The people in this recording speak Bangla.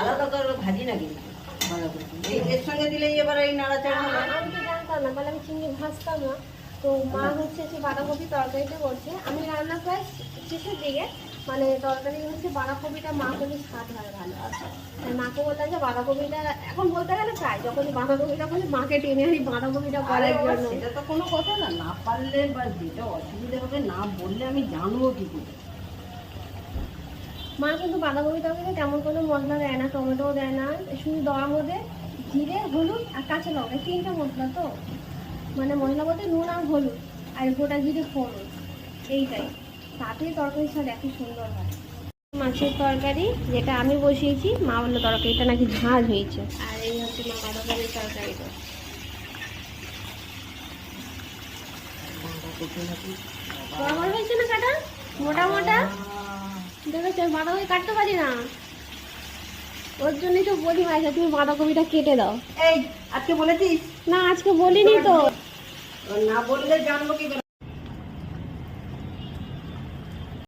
আলাদা করে ভাজি না কিন্তু এর সঙ্গে দিলেই এবার এই নাড়াচাড়া হবে। আমি তো জানতাম না, বলে আমি চিংড়ি ভাজতাম না। তো মা হচ্ছে যে বাঁধাকপি তরকারিটা করছে, আমি রান্না প্রায় শেষের দিকে, মানে তরকারি হচ্ছে বাঁধাকপিটা মা করলে স্বাদ হয় ভালো। তাই মাকে বললাম যে বাঁধাকপিটা এখন বলতে গেলে চাই, যখন বাঁধাকপিটা বলে মাকে টেনে আনি বাঁধাকপিটা করার জন্য। সেটা তো কোনো কথা না, না পারলে বা যেটা অসুবিধা হবে না বললে আমি জানবো কি করে। মা কিন্তু বাঁধাকপি তরকারিতে তেমন কোনো মশলা দেয় না, টমেটোও দেয় না, শুধু দেওয়ার মধ্যে জিরে, হলুদ আর কাঁচা লঙ্কা, তিনটা মশলা। তো মানে মশলা বলতে নুন আর হলুদ আর গোটা জিরে ফোড়ন, এইটাই। তাতেই তরকারির স্বাদ এত সুন্দর হয়। মাছের তরকারি যেটা আমি বসিয়েছি, মা বললো তরকারিটা নাকি ঝাল হয়েছে। আর এই হচ্ছে মা বাঁধাকপির তরকারিটা। বরাবর হয়েছে না কাটা, মোটা মোটা দেখেছো, বাঁধাকপি কাটতে পারি না, ওর জন্যই তো বলি মাইশা তুমি বাঁধাকপিটা কেটে দাও। এই আজকে বলেছিস? না আজকে বলিনি তো। না বললে জানবো কি করে?